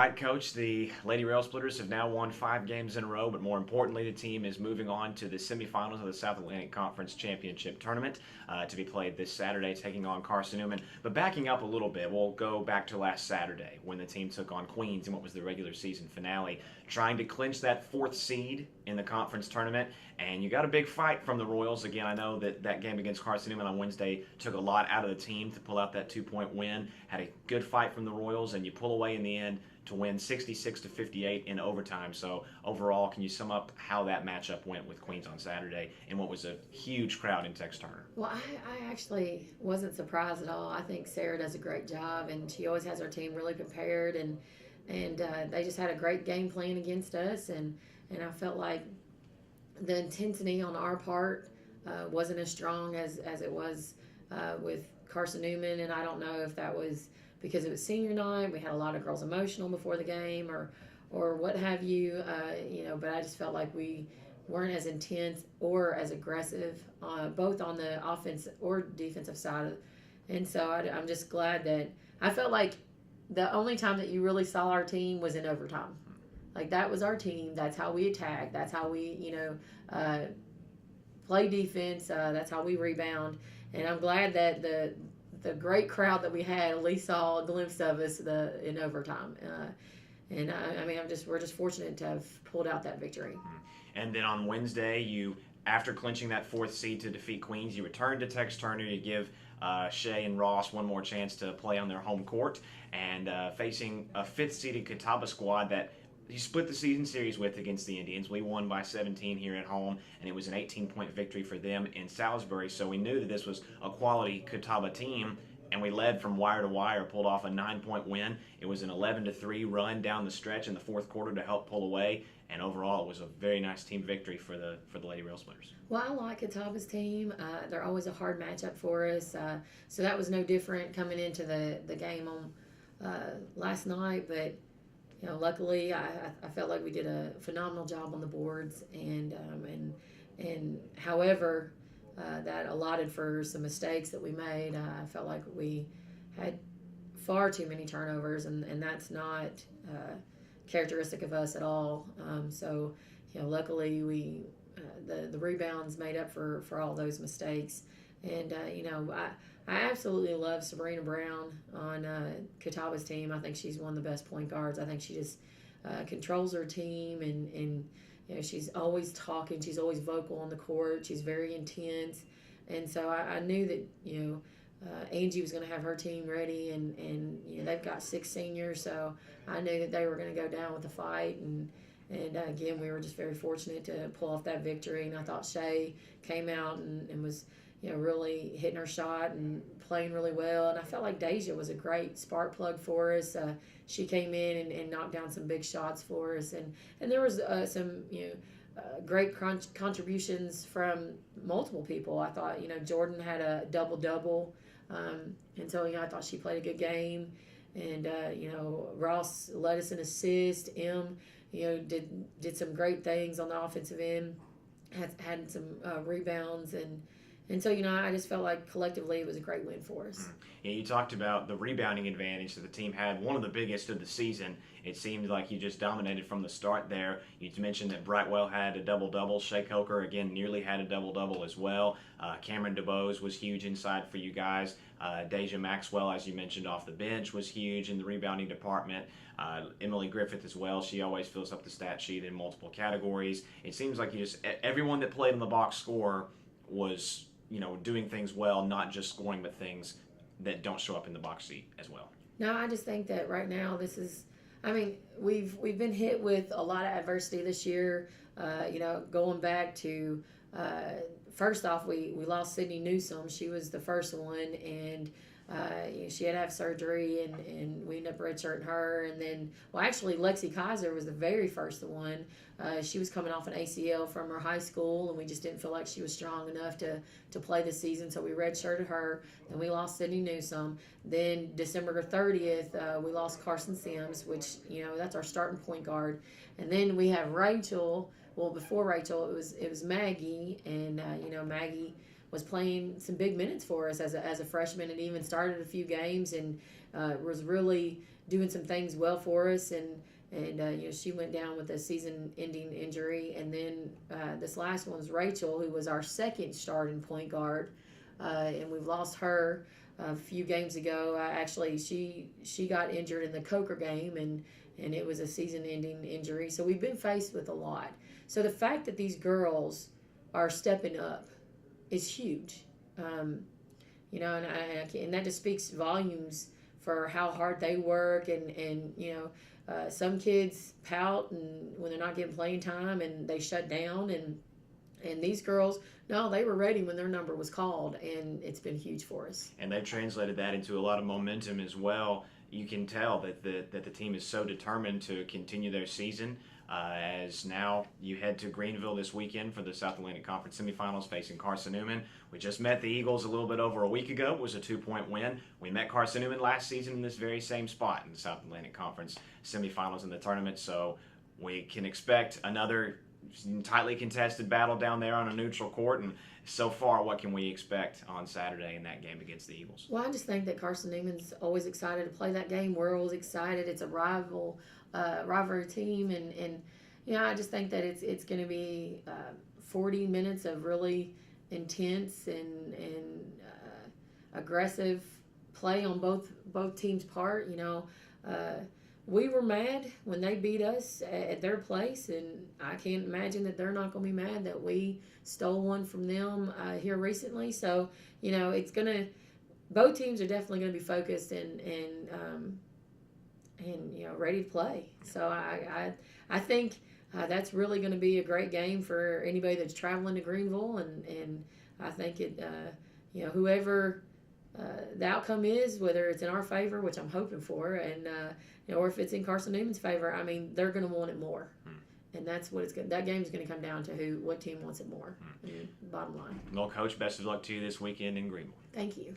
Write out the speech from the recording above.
right, Coach. The Lady Rail Splitters have now won 5 games in a row, but more importantly, the team is moving on to the semifinals of the South Atlantic Conference Championship Tournament to be played this Saturday, taking on Carson Newman. But backing up a little bit, we'll go back to last Saturday when the team took on Queens in what was the regular season finale, trying to clinch that fourth seed in the conference tournament. And you got a big fight from the Royals. Again, I know that game against Carson Newman on Wednesday took a lot out of the team to pull out that 2-point win. Had a good fight from the Royals, and you pull away in the end to win 66-58 in overtime. So overall, can you sum up how that matchup went with Queens on Saturday in what was a huge crowd in Tex Turner? Well, I actually wasn't surprised at all. I think Sarah does a great job, and she always has her team really prepared, and they just had a great game plan against us, and I felt like the intensity on our part wasn't as strong as it was with Carson Newman, and I don't know if that was because it was senior night. We had a lot of girls emotional before the game, or what have you, But I just felt like we weren't as intense or as aggressive, both on the offense or defensive side. And so I'm just glad that I felt like the only time that you really saw our team was in overtime. Like that was our team. That's how we attack. That's how we, play defense. That's how we rebound. And I'm glad that the great crowd that we had at least saw a glimpse of us in overtime. We're just fortunate to have pulled out that victory. And then on Wednesday, after clinching that fourth seed to defeat Queens, you returned to Tex Turner. You give Shea and Ross one more chance to play on their home court, and facing a fifth-seeded Catawba squad that you split the season series with against the Indians. We won by 17 here at home, and it was an 18-point victory for them in Salisbury. So we knew that this was a quality Catawba team, and we led from wire to wire, pulled off a 9-point win. It was an 11-3 run down the stretch in the fourth quarter to help pull away, and overall it was a very nice team victory for the Lady Rail Splitters. Well, I like Catawba's team. They're always a hard matchup for us, so that was no different coming into the game on last night, but luckily, I felt like we did a phenomenal job on the boards, and however, that allotted for some mistakes that we made. I felt like we had far too many turnovers, and that's not characteristic of us at all. Luckily, we the rebounds made up for all those mistakes, and I absolutely love Sabrina Brown on Catawba's team. I think she's one of the best point guards. I think she just controls her team, and she's always talking. She's always vocal on the court. She's very intense, and so I knew that Angie was going to have her team ready, and they've got 6 seniors, so I knew that they were going to go down with a fight, and again, we were just very fortunate to pull off that victory. And I thought Shay came out and was really hitting her shot and playing really well. And I felt like Deja was a great spark plug for us. She came in and knocked down some big shots for us. And there was some, great contributions from multiple people. I thought, Jordan had a double-double. And so, I thought she played a good game. And, Ross led us in assist. Did some great things on the offensive end. Had some rebounds, and so, I just felt like collectively it was a great win for us. Yeah, you talked about the rebounding advantage that the team had, one of the biggest of the season. It seemed like you just dominated from the start there. You mentioned that Brightwell had a double-double. Shea Coker, again, nearly had a double-double as well. Cameron DeBose was huge inside for you guys. Deja Maxwell, as you mentioned, off the bench was huge in the rebounding department. Emily Griffith as well. She always fills up the stat sheet in multiple categories. It seems like everyone that played on the box score was doing things well, not just scoring, but things that don't show up in the box sheet as well. No, I just think that right now we've been hit with a lot of adversity this year. Going back to first off, we lost Sydney Newsome. She was the first one, and she had to have surgery, and we ended up redshirting her. And then, actually, Lexi Kaiser was the very first one. She was coming off an ACL from her high school, and we just didn't feel like she was strong enough to play this season, so we redshirted her. Then we lost Sydney Newsome. Then December 30th, we lost Carson Sims, which, that's our starting point guard. And then we have Rachel. Well, before Rachel, it was Maggie, and Maggie was playing some big minutes for us as a freshman, and even started a few games, and was really doing some things well for us. And she went down with a season-ending injury. And then this last one's Rachel, who was our second starting point guard, and we've lost her a few games ago. Actually, she got injured in the Coker game, and it was a season-ending injury. So we've been faced with a lot. So the fact that these girls are stepping up is huge. And that just speaks volumes for how hard they work. And some kids pout and when they're not getting playing time and they shut down. And these girls, no, they were ready when their number was called, and it's been huge for us. And they've translated that into a lot of momentum as well. You can tell that the team is so determined to continue their season. As now you head to Greenville this weekend for the South Atlantic Conference semifinals facing Carson Newman. We just met the Eagles a little bit over a week ago. It was a 2-point win. We met Carson Newman last season in this very same spot in the South Atlantic Conference semifinals in the tournament. So we can expect another tightly contested battle down there on a neutral court. And so far, what can we expect on Saturday in that game against the Eagles? Well, I just think that Carson Newman's always excited to play that game. We're always excited. It's a rivalry team, and I just think that it's going to be 40 minutes of really intense and aggressive play on both teams' part. We were mad when they beat us at their place, and I can't imagine that they're not going to be mad that we stole one from them here recently. So, it's going to – both teams are definitely going to be focused and ready to play. So I think that's really going to be a great game for anybody that's traveling to Greenville, and I think whoever the outcome is, whether it's in our favor, which I'm hoping for, and or if it's in Carson Newman's favor, I mean, they're going to want it more. And that's what that game is going to come down to, what team wants it more. Bottom line. Well, Coach, best of luck to you this weekend in Greenville. Thank you.